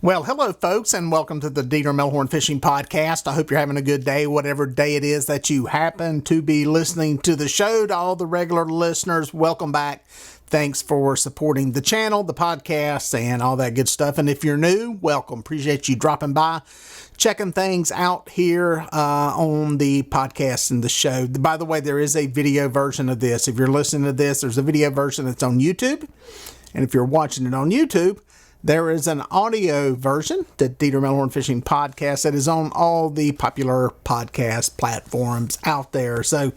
Well, hello, folks, and welcome to the Dieter Melhorn Fishing Podcast. I hope you're having a good day, whatever day it is that you happen to be listening to the show. To all the regular listeners, welcome back. Thanks for supporting the channel, the podcast, and all that good stuff. And if you're new, welcome. Appreciate you dropping by, checking things out here on the podcast and the show. By the way, there is a video version of this. If you're listening to this, there's a video version that's on YouTube. And if you're watching it on YouTube, there is an audio version, the Dieter Melhorn Fishing Podcast, that is on all the popular podcast platforms out there. So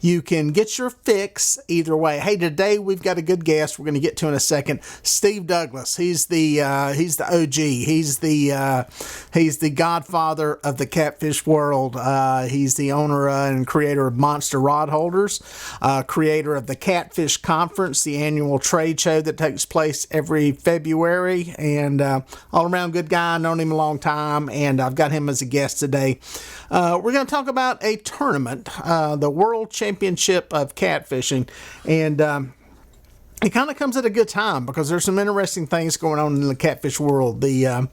you can get your fix either way. Hey, today we've got a good guest we're going to get to in a second. Steve Douglas. He's the OG. He's the godfather of the catfish world. He's the owner and creator of Monster Rod Holders, creator of the Catfish Conference, the annual trade show that takes place every February. And all around good guy. I've known him a long time, and I've got him as a guest today. We're going to talk about a tournament, the World Championship of Catfishing, and it kind of comes at a good time because there's some interesting things going on in the catfish world. The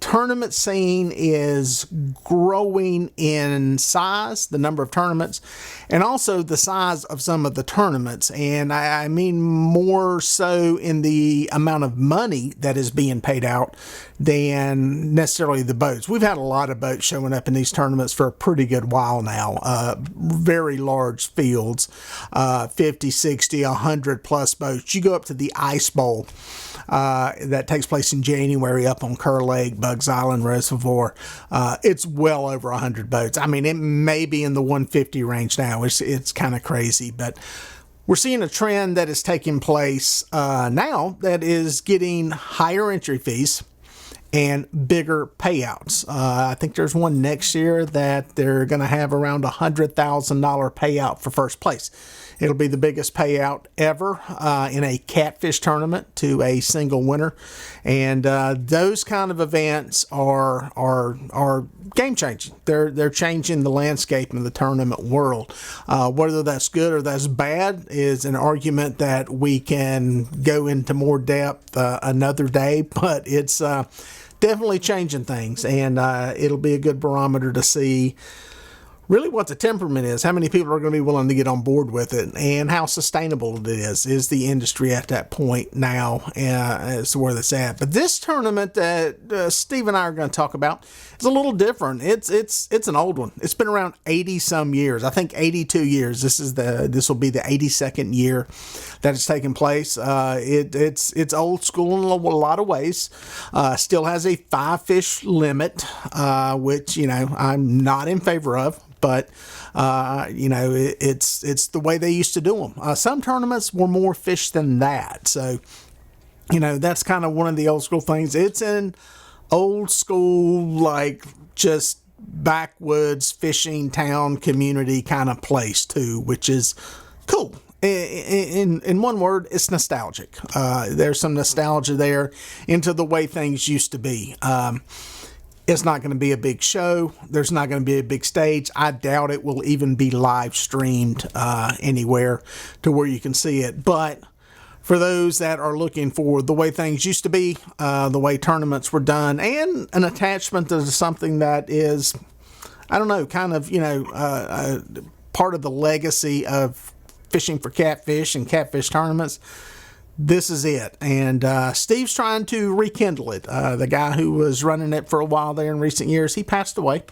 tournament scene is growing in size, the number of tournaments, and also the size of some of the tournaments. And I mean more so in the amount of money that is being paid out than necessarily the boats. We've had a lot of boats showing up in these tournaments for a pretty good while now. Very large fields, 50, 60, 100 plus boats. You go up to the Ice Bowl that takes place in January up on Kerr Lake, Bugs Island Reservoir. It's well over 100 boats. I mean, it may be in the 150 range now. It's kind of crazy, but we're seeing a trend that is taking place now that is getting higher entry fees and bigger payouts. I think there's one next year that they're going to have around $100,000 payout for first place. It'll be the biggest payout ever in a catfish tournament to a single winner, and those kind of events are game changing. They're changing the landscape in the tournament world. Whether that's good or that's bad is an argument that we can go into more depth another day, but it's definitely changing things, and it'll be a good barometer to see really what the temperament is, how many people are going to be willing to get on board with it, and how sustainable it is. Is the industry at that point now as to where that's at? But this tournament that Steve and I are going to talk about is a little different. It's an old one. It's been around 80 some years. I think 82 years. This will be the 82nd year that it's taken place. It's old school in a lot of ways. Still has a 5-fish limit, which I'm not in favor of. But, it's the way they used to do them. Some tournaments were more fish than that. So, that's kind of one of the old school things. It's an old school, like just backwoods fishing town community kind of place too, which is cool. In one word, it's nostalgic. There's some nostalgia there into the way things used to be. It's not going to be a big show. There's not going to be a big stage. I doubt it will even be live streamed anywhere to where you can see it. But for those that are looking for the way things used to be, the way tournaments were done, and an attachment to something that is, I don't know, kind of, part of the legacy of fishing for catfish and catfish tournaments, this is it. And Steve's trying to rekindle it. The guy who was running it for a while there in recent years, he passed away.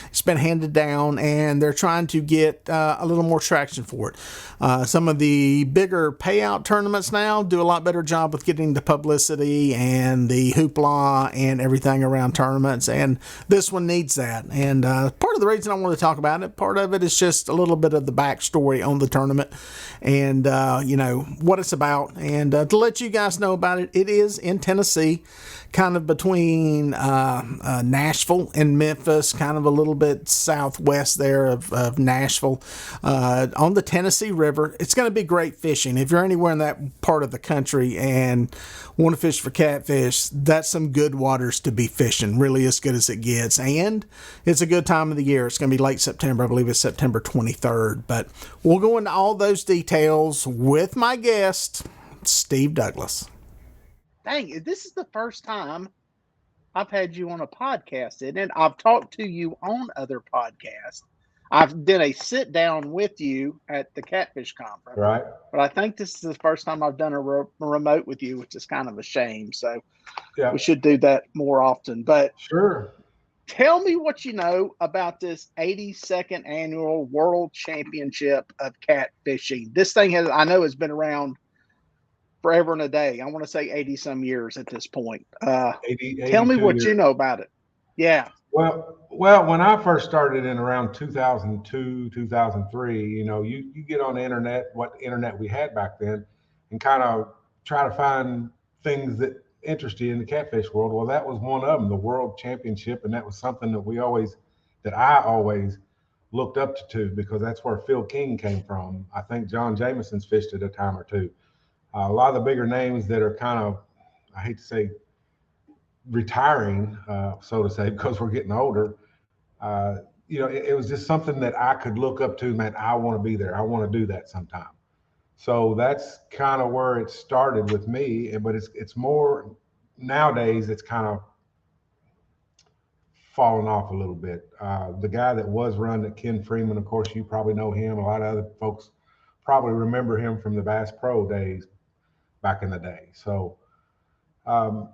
It's been handed down, and they're trying to get a little more traction for it. Some of the bigger payout tournaments now do a lot better job with getting the publicity and the hoopla and everything around tournaments, and this one needs that. And part of the reason I want to talk about it, part of it is just a little bit of the backstory on the tournament and, what it's about. And to let you guys know about it, it is in Tennessee, kind of between Nashville and Memphis, kind of a little bit southwest there of Nashville, on the Tennessee River. It's going to be great fishing. If you're anywhere in that part of the country and want to fish for catfish, that's some good waters to be fishing, really as good as it gets. And it's a good time of the year. It's going to be late September. I believe it's September 23rd. But we'll go into all those details with my guest, Steve Douglas. Dang, this is the first time I've had you on a podcast, and I've talked to you on other podcasts. I've done a sit down with you at the Catfish Conference, Right. but I think this is the first time I've done a remote with you, which is kind of a shame. So Yeah. we should do that more often. But Sure. tell me what you know about this 82nd annual World Championship of Catfishing. This thing I know has been around forever and a day. I want to say 80 some years at this point. 80, Tell me 82 what you years. know about it. Yeah. Well, when I first started in around 2002, 2003, you get on the internet, what internet we had back then, and kind of try to find things that interest you in the catfish world. Well, that was one of them, the World Championship, and that was something that I always looked up to because that's where Phil King came from. I think John Jameson's fished it a time or two. A lot of the bigger names that are kind of, I hate to say, retiring, so to say, because we're getting older. It was just something that I could look up to. Man, I want to be there. I want to do that sometime. So that's kind of where it started with me. But it's more nowadays. It's kind of fallen off a little bit. The guy that was running it, Ken Freeman, of course, you probably know him. A lot of other folks probably remember him from the Bass Pro days back in the day. So um,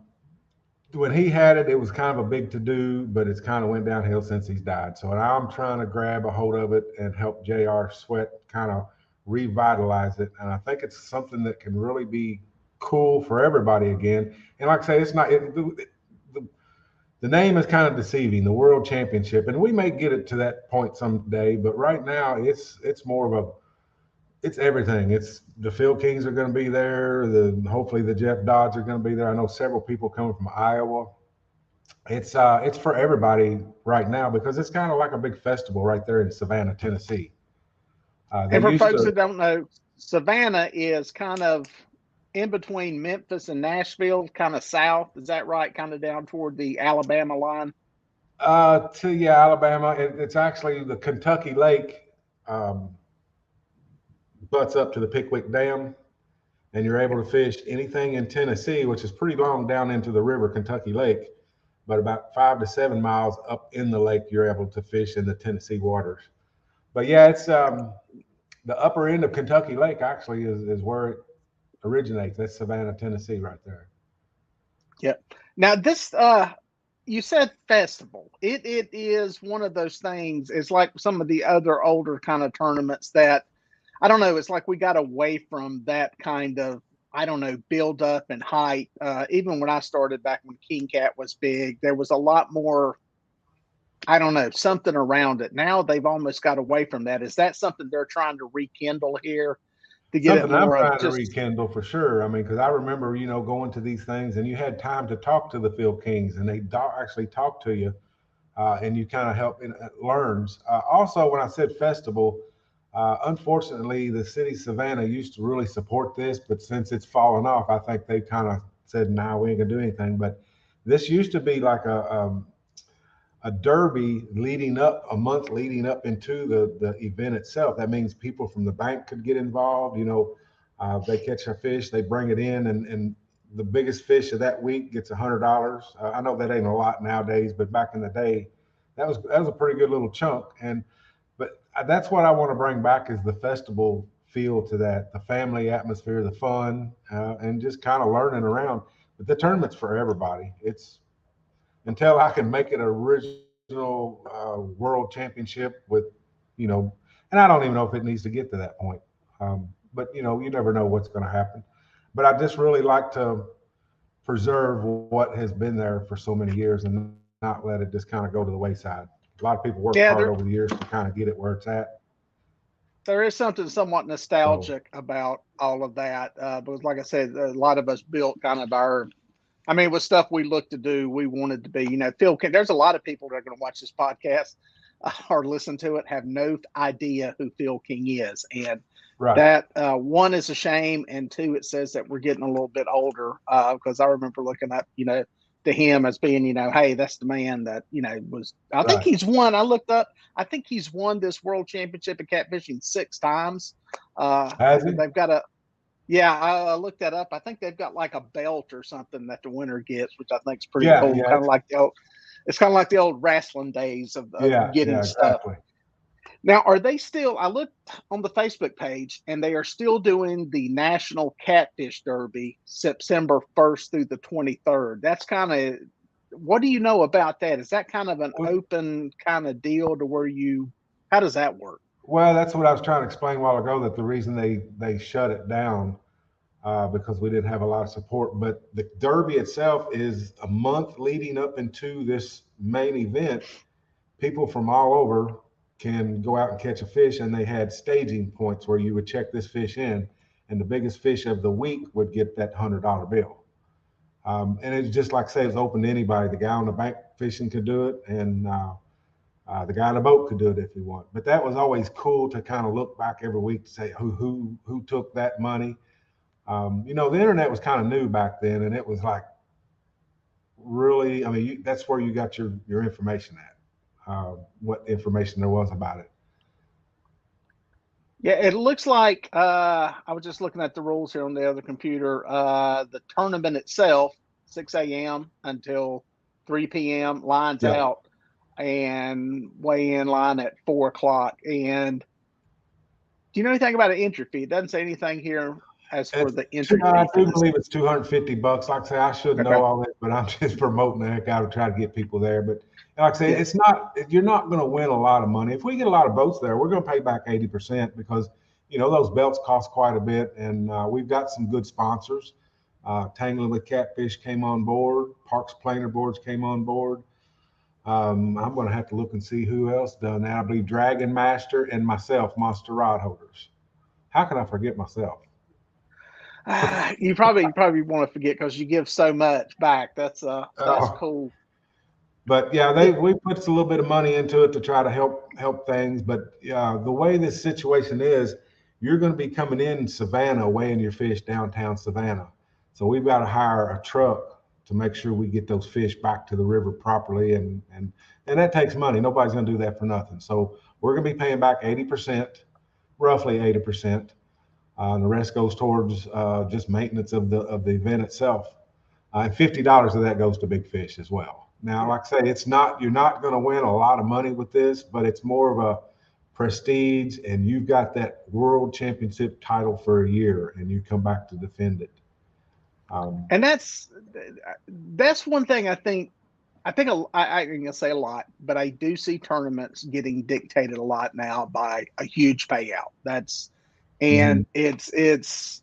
when he had it, it was kind of a big to do, but it's kind of went downhill since he's died. So now I'm trying to grab a hold of it and help JR Sweat kind of revitalize it. And I think it's something that can really be cool for everybody again. And like I say, it's not, the name is kind of deceiving, the World Championship. And we may get it to that point someday, but right now it's more of a, it's everything. It's the Phil Kings are going to be there. Hopefully the Jeff Dodds are going to be there. I know several people coming from Iowa. It's for everybody right now because it's kind of like a big festival right there in Savannah, Tennessee. They And for used folks to. that don't know, Savannah is kind of in between Memphis and Nashville, kind of south. Is that right? Kind of down toward the Alabama line. To yeah, Alabama. It's actually the Kentucky Lake um, butts up to the Pickwick Dam, and you're able to fish anything in Tennessee, which is pretty long down into the river, Kentucky Lake, but about 5 to 7 miles up in the lake, you're able to fish in the Tennessee waters. But yeah, it's the upper end of Kentucky Lake actually is where it originates. That's Savannah, Tennessee, right there. Yep. Now this you said festival. It is one of those things. It's like some of the other older kind of tournaments that I don't know. It's like we got away from that kind of, I don't know, build up and hype. Even when I started back when King Cat was big, there was a lot more, I don't know, something around it. Now they've almost got away from that. Is that something they're trying to rekindle here to get it Something I'm more of trying to just, rekindle for sure. I mean, because I remember, going to these things and you had time to talk to the Phil Kings and they actually talk to you and you kind of help in learns. Also, when I said festival, unfortunately, the city of Savannah used to really support this, but since it's fallen off, I think they kind of said, "Nah, we ain't gonna do anything." But this used to be like a derby leading up a month leading up into the event itself. That means people from the bank could get involved. They catch a fish, they bring it in, and the biggest fish of that week gets $100. I know that ain't a lot nowadays, but back in the day, that was a pretty good little chunk. And but that's what I want to bring back is the festival feel to that, the family atmosphere, the fun, and just kind of learning around. But the tournament's for everybody. It's until I can make it an original world championship with, you know, and I don't even know if it needs to get to that point. But you never know what's going to happen. But I just really like to preserve what has been there for so many years and not let it just kind of go to the wayside. A lot of people work hard yeah, over the years to kind of get it where it's at. there is something somewhat So nostalgic about all of that. Because, like I said, a lot of us built kind of our, I mean, with stuff we looked to do, we wanted to be, Phil King. There's a lot of people that are going to watch this podcast or listen to it, have no idea who Phil King is. And right, that one is a shame. And two, it says that we're getting a little bit older because I remember looking up, to him as being, hey, that's the man that, was, I think right. he's won. I looked up, I think he's won this World Championship of Catfishing 6 times. Has he? They've got a, Yeah, I looked that up. I think they've got like a belt or something that the winner gets, which I think is pretty Yeah, cool. yeah, Kind of like the old, it's kind of like the old wrestling days of getting yeah, stuff. exactly. Now, are they still? I looked on the Facebook page, and they are still doing the National Catfish Derby, September 1st through the 23rd. That's kind of, what do you know about that? Is that kind of an open kind of deal to where you? How does that work? Well, that's what I was trying to explain a while ago. That the reason they shut it down because we didn't have a lot of support. But the Derby itself is a month leading up into this main event. People from all over can go out and catch a fish, and they had staging points where you would check this fish in, and the biggest fish of the week would get that $100 bill. And it's just like say it's open to anybody. The guy on the bank fishing could do it, and the guy on the boat could do it if he wanted. But that was always cool to kind of look back every week to say who took that money. The internet was kind of new back then, and it was like really, I mean, that's where you got your information at. What information there was about it. Yeah, it looks like I was just looking at the rules here on the other computer. The tournament itself, 6 a.m. until 3 p.m. lines Yeah. out, and weigh in line at 4 o'clock. And do you know anything about an entry fee? It doesn't say anything here as for the entry I fee for do this. believe it's $250. Like I say, I should know Okay. all that, but I'm just promoting the heck out to try to get people there. But like I say, Yeah. it's not, you're not going to win a lot of money. If we get a lot of boats there, we're going to pay back 80% because, those belts cost quite a bit. And we've got some good sponsors. Tangling with Catfish came on board. Parks Planer Boards came on board. I'm going to have to look and see who else done that. I believe Dragon Master and myself, Monster Rod Holders. How can I forget myself? You probably want to forget because you give so much back. That's cool. But yeah, we put a little bit of money into it to try to help things. But the way this situation is, you're going to be coming in Savannah, weighing your fish downtown Savannah. So we've got to hire a truck to make sure we get those fish back to the river properly, and that takes money. Nobody's going to do that for nothing. So we're going to be paying back 80%, roughly 80%. And the rest goes towards just maintenance of the event itself. And $50 of that goes to Big Fish as well. Now, like I say, you're not going to win a lot of money with this, but it's more of a prestige, and you've got that World Championship title for a year, and you come back to defend it. And that's one thing I think I can say a lot, but I do see tournaments getting dictated a lot now by a huge payout. And it's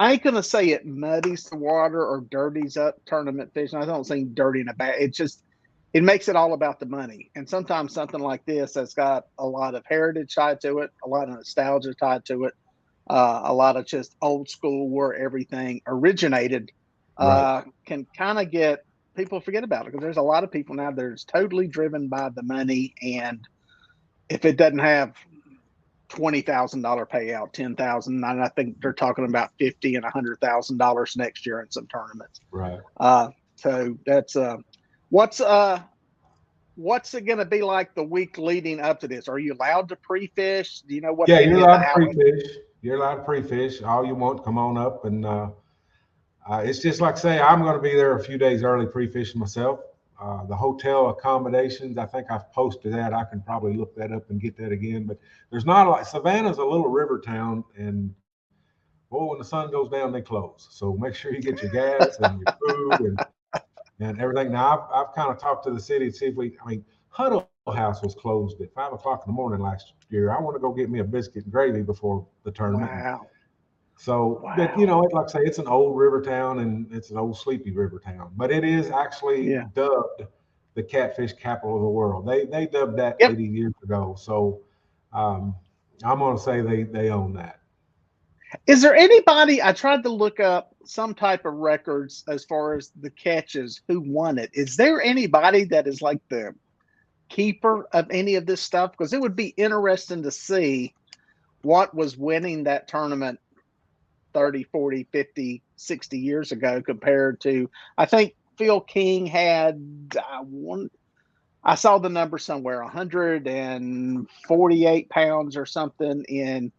I ain't gonna say it muddies the water or dirties up tournament fishing. I don't think dirty in a bad. It makes it all about the money. And sometimes something like this that's got a lot of heritage tied to it, a lot of nostalgia tied to it, a lot of just old school where everything originated, Right. can kind of get people forget about it because there's a lot of people now that's totally driven by the money, and if it doesn't have $20,000 payout, 10,000, and I think they're talking about $50 and $100,000 next year in some tournaments. Right. So that's what's it going to be like the week leading up to this? Are you allowed to pre-fish? Do you know what Yeah, any you're of the allowed to hours? pre-fish. You're allowed to pre-fish all you want. Come on up, and it's just like say I'm going to be there a few days early pre-fishing myself. The hotel accommodations, I think I've posted that. I can probably look that up and get that again. But there's not a lot. Savannah's a little river town, and when the sun goes down, they close. So make sure you get your gas and your food and everything. Now I've kind of talked to the city to see if Huddle House was closed at 5 o'clock in the morning last year. I want to go get me a biscuit and gravy before the tournament. Wow. So, but like I say, it's an old river town and it's an old sleepy river town, but it is actually dubbed the catfish capital of the world. They dubbed that 80 years ago. So, I'm going to say they own that. Is there anybody? I tried to look up some type of records as far as the catches, who won it. Is there anybody that is like the keeper of any of this stuff? Because it would be interesting to see what was winning that tournament 30, 40, 50, 60 years ago compared to, I think Phil King had I saw the number somewhere, 148 pounds or something in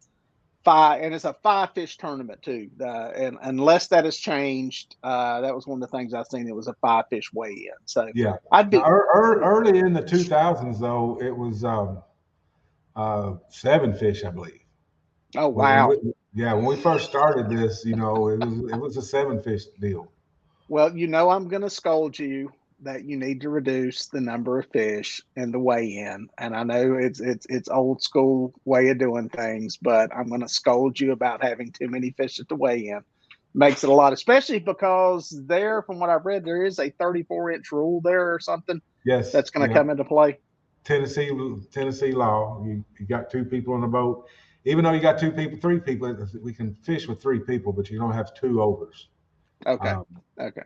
5, and it's a 5-fish tournament too. And unless that has changed, that was one of the things I've seen. It was a 5-fish weigh-in. So Yeah. I'd be Early in the 2000s, though, it was 7 fish, I believe. Oh wow. When we first started this, it was a 7 fish deal. Well, I'm going to scold you that you need to reduce the number of fish in the weigh-in, and I know it's old school way of doing things, but I'm going to scold you about having too many fish at the weigh-in. Makes it a lot, especially because from what I've read, there is a 34-inch rule there or something. Yes, that's going to come into play. Tennessee law. You got 2 people on the boat. Even though you got 2 people, 3 people, we can fish with 3 people, but you don't have 2 overs. Okay. Okay.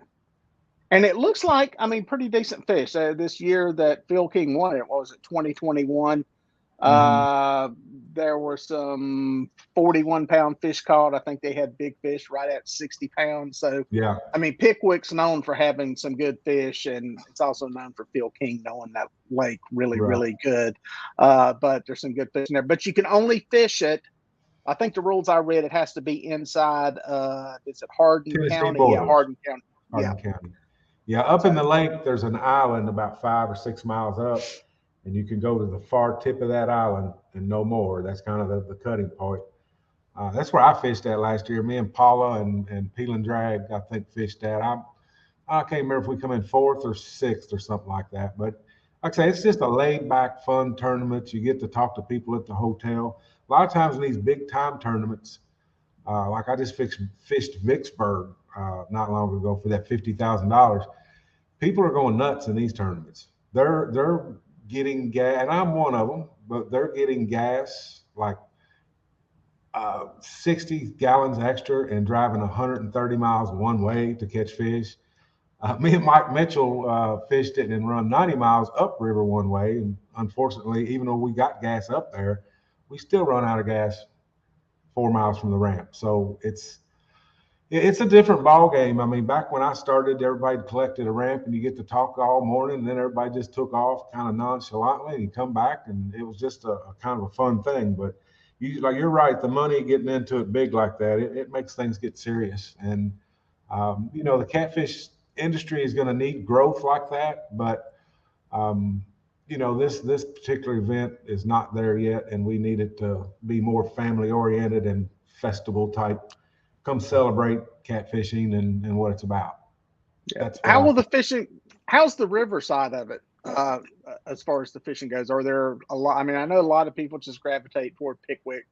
And it looks like, pretty decent fish. This year that Phil King won it, what was it, 2021? There were some 41-pound fish caught. I think they had big fish right at 60 pounds. So, yeah. Pickwick's known for having some good fish, and it's also known for Phil King knowing that lake really, really good. But there's some good fish in there. But you can only fish it. I think the rules I read, it has to be inside, is it Hardin Tennessee County? Borders. Yeah, Hardin County. Hardin County. Yeah, up in the lake, there's an island about 5 or 6 miles up, and you can go to the far tip of that island and no more. That's kind of the cutting point. That's where I fished at last year. Me and Paula and Peel and Drag, I think, fished at. I can't remember if we come in 4th or 6th or something like that. But like I say, it's just a laid-back, fun tournament. You get to talk to people at the hotel. A lot of times in these big-time tournaments, like I just fished Vicksburg not long ago for that $50,000. People are going nuts in these tournaments. They're getting gas, and I'm one of them, but they're getting gas like 60 gallons extra and driving 130 miles one way to catch fish. Me and Mike Mitchell fished it and run 90 miles upriver one way. And unfortunately, even though we got gas up there, we still run out of gas 4 miles from the ramp. So it's a different ball game. Back when I started, everybody collected a ramp and you get to talk all morning, and then everybody just took off kind of nonchalantly, and you come back and it was just a kind of a fun thing. But you're right, the money getting into it big like that, it makes things get serious. And the catfish industry is going to need growth like that, but this particular event is not there yet, and we need it to be more family oriented and festival type. Come celebrate catfishing and what it's about. Yeah. How will the fishing? How's the river side of it as far as the fishing goes? Are there a lot? I know a lot of people just gravitate toward Pickwick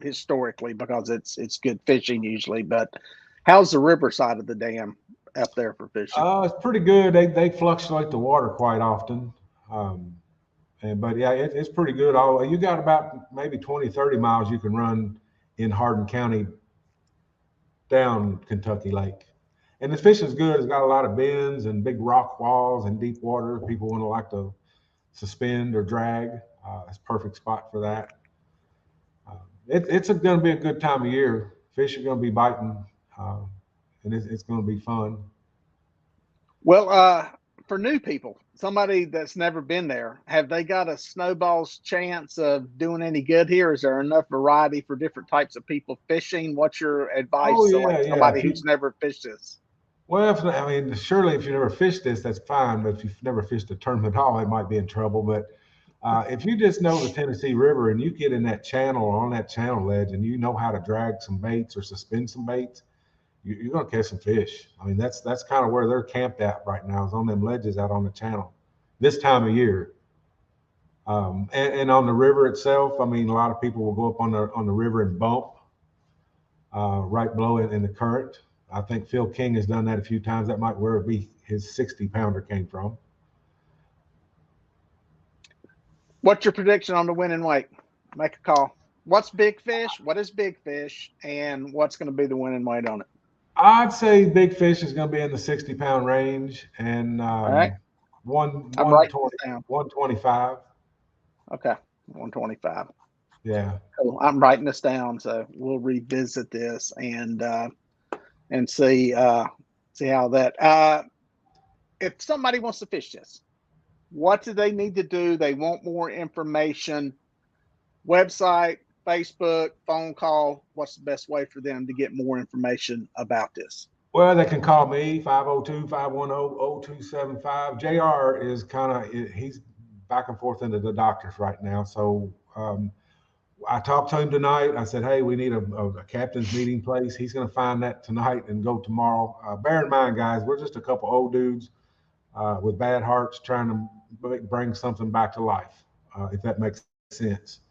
historically because it's good fishing usually. But how's the river side of the dam up there for fishing? It's pretty good. They fluctuate the water quite often. But yeah, it's pretty good. You got about maybe 20, 30 miles you can run in Hardin County down Kentucky Lake. And the fish is good. It's got a lot of bends and big rock walls and deep water. People want to like to suspend or drag. It's a perfect spot for that. It's going to be a good time of year. Fish are going to be biting, and it's going to be fun. Well, for new people, somebody that's never been there, have they got a snowball's chance of doing any good here? Is there enough variety for different types of people fishing? What's your advice to somebody who's never fished this? Well, surely if you never fished this, that's fine. But if you've never fished a tournament at all, it might be in trouble. But if you just know the Tennessee River and you get in that channel or on that channel ledge and you know how to drag some baits or suspend some baits, you're going to catch some fish. That's kind of where they're camped at right now, is on them ledges out on the channel this time of year. And on the river itself, a lot of people will go up on the river and bump right below it in the current. I think Phil King has done that a few times. That might where his 60-pounder came from. What's your prediction on the winning weight? Make a call. What's big fish? What is big fish? And what's going to be the winning weight on it? I'd say big fish is going to be in the 60-pound range, and all right. 125. Okay, 125. Yeah. Cool. I'm writing this down, so we'll revisit this and see how that. If somebody wants to fish this, what do they need to do? They want more information. Website, Facebook, phone call? What's the best way for them to get more information about this? Well, they can call me 502-510-0275. JR is he's back and forth into the doctors right now. So I talked to him tonight. I said, hey, we need a captain's meeting place. He's going to find that tonight and go tomorrow. Bear in mind, guys, we're just a couple old dudes with bad hearts trying to bring something back to life, if that makes sense.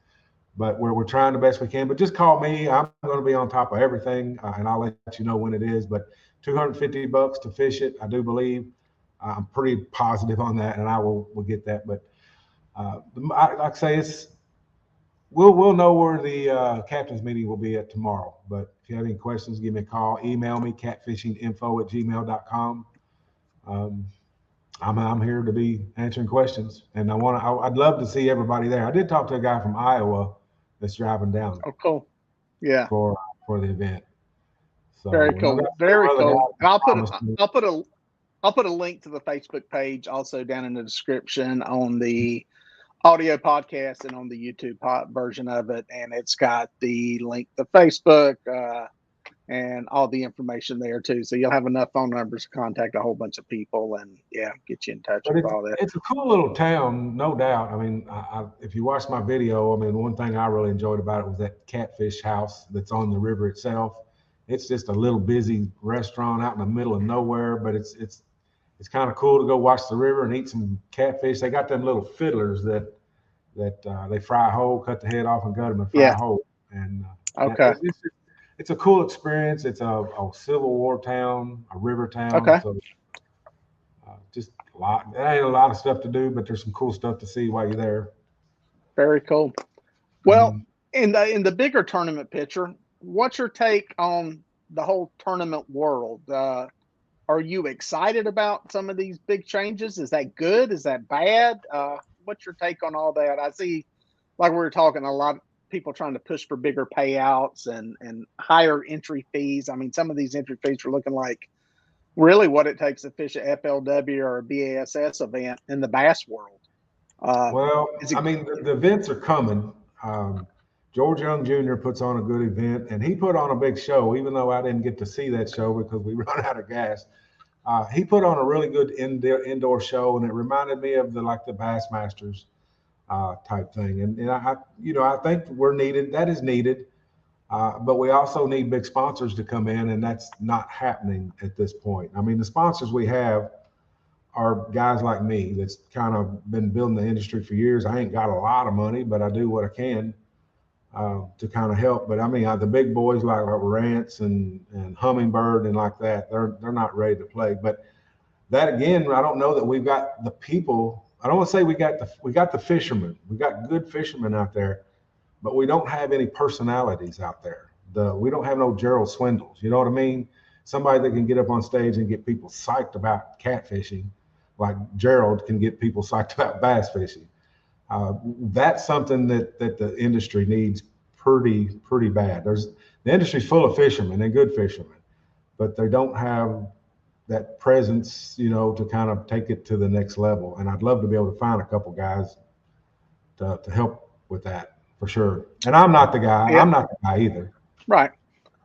But we're trying the best we can. But just call me. I'm going to be on top of everything, and I'll let you know when it is. But $250 to fish it, I do believe. I'm pretty positive on that, and we'll get that. But like I say, we'll know where the captain's meeting will be at tomorrow. But if you have any questions, give me a call. Email me, catfishinginfo@gmail.com. I'm here to be answering questions, and I'd love to see everybody there. I did talk to a guy from Iowa that's driving down. Oh, cool. Yeah. For the event. So very cool. Very cool. And I'll put a link to the Facebook page also down in the description on the audio podcast and on the YouTube version of it. And it's got the link to Facebook and all the information there too. So you'll have enough phone numbers to contact a whole bunch of people and get you in touch with all that. It's a cool little town, no doubt. I mean, if you watch my video, I mean, one thing I really enjoyed about it was that catfish house that's on the river itself. It's just a little busy restaurant out in the middle of nowhere, but it's kind of cool to go watch the river and eat some catfish. They got them little fiddlers that they fry whole, cut the head off and gut them and fry whole. And okay. It's a cool experience. It's a Civil War town, a river town. Okay. So, just a lot. There ain't a lot of stuff to do, but there's some cool stuff to see while you're there. Very cool. Well, in the bigger tournament picture, what's your take on the whole tournament world? Are you excited about some of these big changes? Is that good? Is that bad? What's your take on all that? I see, like we were talking, a lot of people trying to push for bigger payouts and higher entry fees. I mean, some of these entry fees are looking like really what it takes to fish a FLW or a BASS event in the bass world. Well, I mean, the events are coming. George Young Jr. puts on a good event, and he put on a big show, even though I didn't get to see that show because we run out of gas. He put on a really good indoor show, and it reminded me of the Bassmasters type thing. And I think we're needed. That is needed. But we also need big sponsors to come in, and that's not happening at this point. I mean, the sponsors we have are guys like me that's kind of been building the industry for years. I ain't got a lot of money, but I do what I can to kind of help. But I mean, the big boys like Rance and Hummingbird and like that, they're not ready to play. But that again, I don't know that we've got the people. I don't want to say we got the fishermen. We got good fishermen out there, but we don't have any personalities out there. We don't have no Gerald Swindles. You know what I mean? Somebody that can get up on stage and get people psyched about catfishing, like Gerald can get people psyched about bass fishing. That's something that the industry needs pretty bad. The industry's full of fishermen and good fishermen, but they don't have that presence, to kind of take it to the next level. And I'd love to be able to find a couple guys to help with that for sure. And I'm not the guy. Yeah. I'm not the guy either. Right.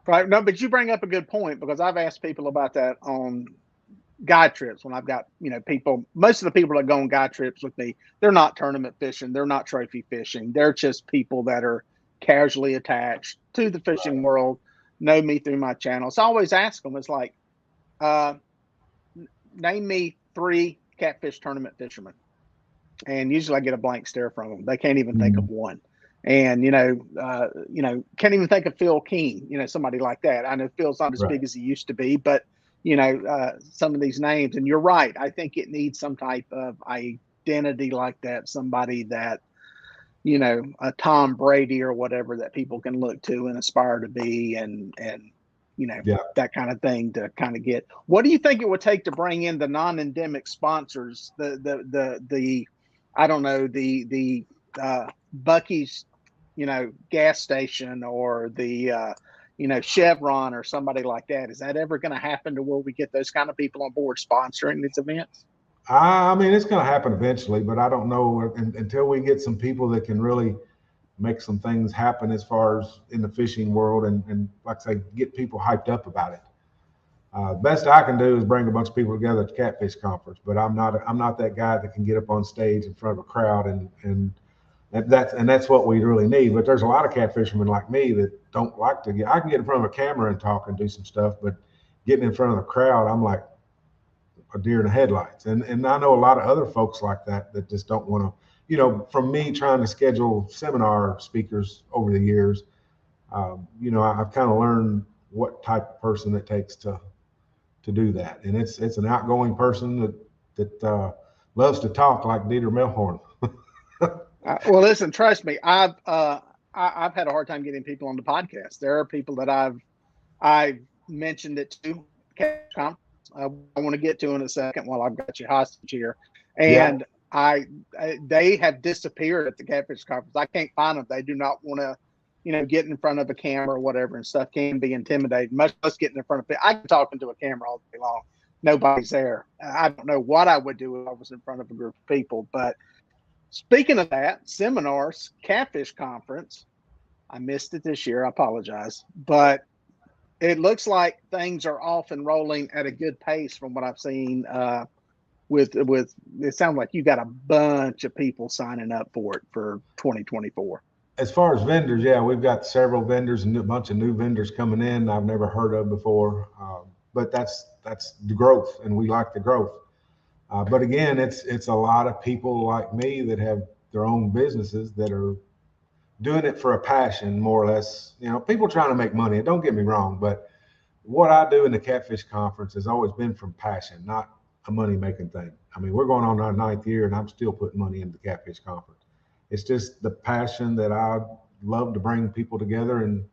No, but you bring up a good point because I've asked people about that on guide trips when I've got, people, most of the people that go on guide trips with me, they're not tournament fishing. They're not trophy fishing. They're just people that are casually attached to the fishing world, know me through my channel. So I always ask them, it's like, name me 3 catfish tournament fishermen. And usually I get a blank stare from them. They can't even think of one. And, can't even think of Phil King, somebody like that. I know Phil's not as big as he used to be, but, some of these names. And you're right. I think it needs some type of identity like that. Somebody that, a Tom Brady or whatever that people can look to and aspire to be and that kind of thing to kind of get. What do you think it would take to bring in the non-endemic sponsors, the I don't know, the Buc-ee's, gas station or the, Chevron or somebody like that? Is that ever going to happen to where we get those kind of people on board sponsoring these events? I mean, it's going to happen eventually, but I don't know until we get some people that can really make some things happen as far as in the fishing world, and like I say, get people hyped up about it. Best I can do is bring a bunch of people together at the Catfish Conference, but I'm not that guy that can get up on stage in front of a crowd and that's what we really need. But there's a lot of catfishermen like me that don't like to I can get in front of a camera and talk and do some stuff, but getting in front of the crowd, I'm like a deer in the headlights. And I know a lot of other folks like that just don't want to, from me trying to schedule seminar speakers over the years, I've kind of learned what type of person it takes to do that. And it's an outgoing person that loves to talk like Dieter Melhorn. Well, listen, trust me, I've had a hard time getting people on the podcast. There are people that I've mentioned it to. I want to get to in a second while I've got you hostage here, and they have disappeared at the Catfish Conference. I can't find them. They do not want to, get in front of a camera or whatever, and stuff can be intimidating. Much less getting in front of people. I can talk into a camera all day long. Nobody's there. I don't know what I would do if I was in front of a group of people. But speaking of that, seminars, Catfish Conference, I missed it this year. I apologize, but it looks like things are off and rolling at a good pace from what I've seen. With it sounds like you got a bunch of people signing up for it for 2024. As far as vendors, yeah, we've got several vendors and a bunch of new vendors coming in I've never heard of before. But that's the growth, and we like the growth. But again, it's a lot of people like me that have their own businesses that are doing it for a passion, more or less. People trying to make money. Don't get me wrong, but what I do in the Catfish Conference has always been from passion, not a money-making thing. I mean, we're going on our 9th year, and I'm still putting money into the Catfish Conference. It's just the passion that I love to bring people together, and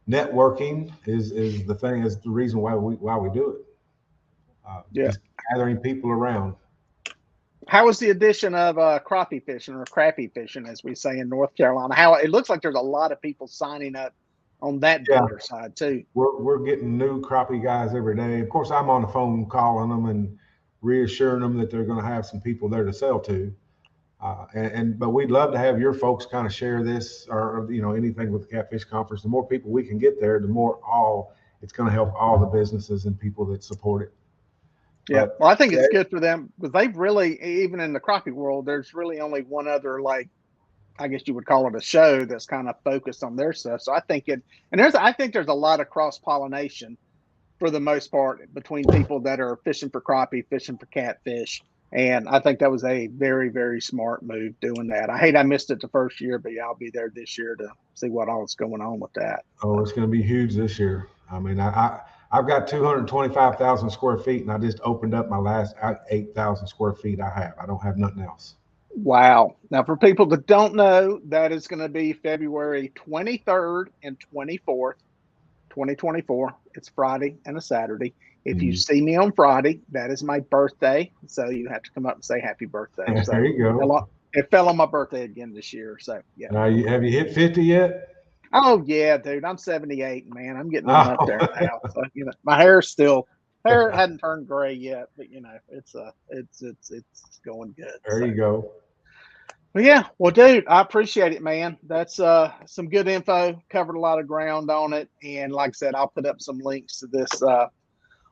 networking is the reason why we do it. Just gathering people around. How was the addition of crappie fishing, or crappie fishing, as we say in North Carolina? How it looks like there's a lot of people signing up on that vendor side too. We're getting new crappie guys every day. Of course, I'm on the phone calling them and reassuring them that they're going to have some people there to sell to. But we'd love to have your folks kind of share this, or anything with the Catfish Conference. The more people we can get there, the more it's going to help all the businesses and people that support it. Yeah, well, I think it's good for them, because they've really, even in the crappie world, there's really only one other, like, I guess you would call it a show that's kind of focused on their stuff. So I think I think there's a lot of cross pollination for the most part between people that are fishing for crappie, fishing for catfish. And I think that was a very, very smart move doing that. I missed it the first year, but I'll be there this year to see what all is going on with that. Oh, it's going to be huge this year. I mean, I've got 225,000 square feet, and I just opened up my last 8,000 square feet I have. I don't have nothing else. Wow. Now, for people that don't know, that is going to be February 23rd and 24th, 2024. It's Friday and a Saturday. If you see me on Friday, that is my birthday. So you have to come up and say happy birthday. So there you go. It fell on my birthday again this year. So, yeah. Have you hit 50 yet? Oh, yeah, dude. I'm 78, man. I'm getting up there now. So, my hair hadn't turned gray yet, but, it's going good. There you go. Well, yeah. Well, dude, I appreciate it, man. That's some good info. Covered a lot of ground on it. And like I said, I'll put up some links to this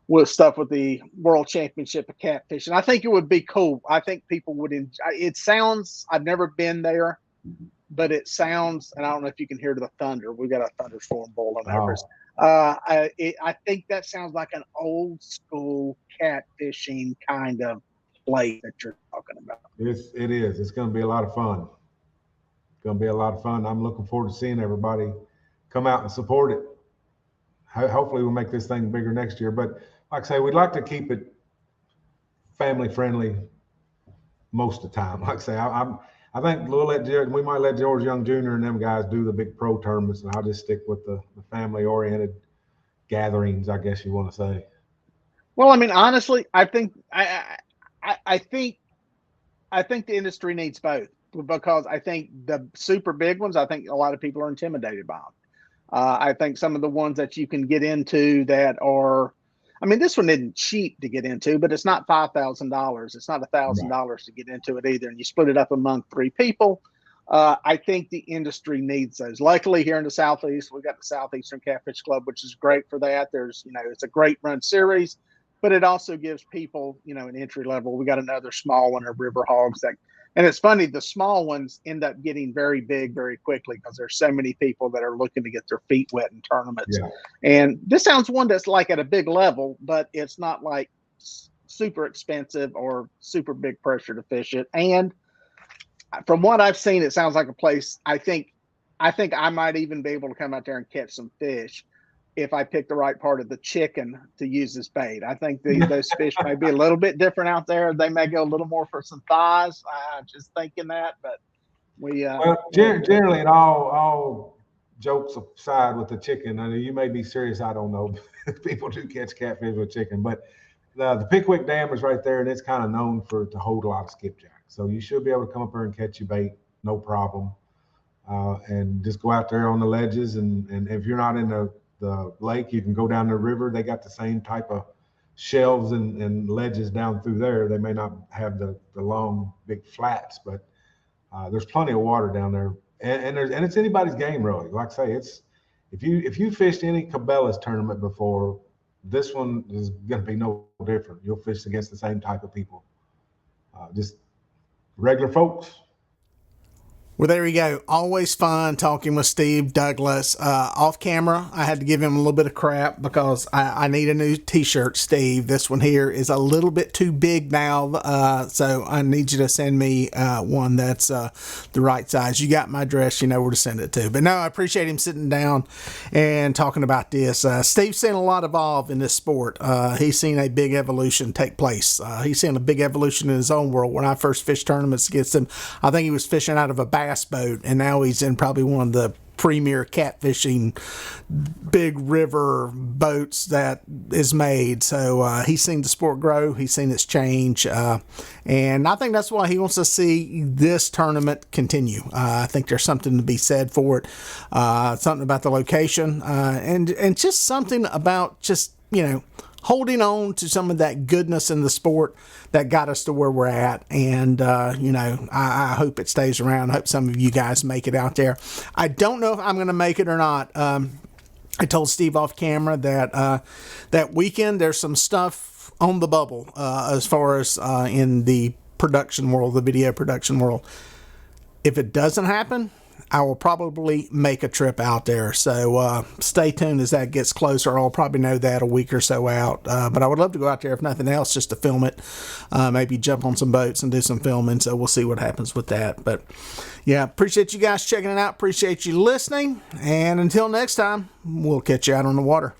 with stuff with the World Championship of Catfishing. I think it would be cool. I think people would enjoy. It sounds, I've never been there, but it sounds, and I don't know if you can hear the thunder. We've got a thunderstorm blowing over us. I think that sounds like an old school catfishing kind of place that you're talking about. It is. It's going to be a lot of fun. It's going to be a lot of fun. I'm looking forward to seeing everybody come out and support it. Hopefully we'll make this thing bigger next year. But like I say, we'd like to keep it family friendly most of the time. Like I say, I think we might let George Young Jr. and them guys do the big pro tournaments, and I'll just stick with the family oriented gatherings, I guess you want to say. Well, I mean, honestly, I think I think the industry needs both, because I think the super big ones, I think a lot of people are intimidated by them. I think some of the ones that you can get into that are, I mean, this one isn't cheap to get into, but it's not $5,000. It's not $1,000 to get into it either. And you split it up among 3 people. I think the industry needs those. Luckily, here in the Southeast, we've got the Southeastern Catfish Club, which is great for that. There's, it's a great run series, but it also gives people, an entry level. We got another small one of river hogs and it's funny, the small ones end up getting very big very quickly because there's so many people that are looking to get their feet wet in tournaments. Yeah. And this sounds one that's like at a big level, but it's not like super expensive or super big pressure to fish it. And from what I've seen, it sounds like a place I think I might even be able to come out there and catch some fish if I pick the right part of the chicken to use as bait. I think those fish may be a little bit different out there. They may go a little more for some thighs. Just thinking that, but generally, and all jokes aside with the chicken, I mean, you may be serious, I don't know. People do catch catfish with chicken, but the Pickwick Dam is right there, and it's kind of known to hold a lot of skipjack. So you should be able to come up there and catch your bait, no problem. And just go out there on the ledges, and if you're not in the lake, you can go down the river. They got the same type of shelves and ledges down through there. They may not have the long big flats, but there's plenty of water down there, and it's anybody's game, really. Like I say, it's if you fished any Cabela's tournament before, this one is going to be no different. You'll fish against the same type of people, just regular folks. Well, there you go. Always fun talking with Steve Douglas. Off camera, I had to give him a little bit of crap because I need a new t-shirt, Steve. This one here is a little bit too big now, so I need you to send me one that's the right size. You got my address. You know where to send it to. But no, I appreciate him sitting down and talking about this. Steve's seen a lot evolve in this sport. He's seen a big evolution take place. He's seen a big evolution in his own world. When I first fished tournaments against him, I think he was fishing out of a bass boat, and now he's in probably one of the premier catfishing big river boats that is made. So he's seen the sport grow, he's seen its change, and I think that's why he wants to see this tournament continue. I think there's something to be said for it, something about the location, and just something about just holding on to some of that goodness in the sport that got us to where we're at. And, I hope it stays around. I hope some of you guys make it out there. I don't know if I'm going to make it or not. I told Steve off camera that that weekend there's some stuff on the bubble as far as in the production world, the video production world. If it doesn't happen, I will probably make a trip out there. So stay tuned as that gets closer. I'll probably know that a week or so out. But I would love to go out there, if nothing else, just to film it. Maybe jump on some boats and do some filming. So we'll see what happens with that. But yeah, appreciate you guys checking it out. Appreciate you listening. And until next time, we'll catch you out on the water.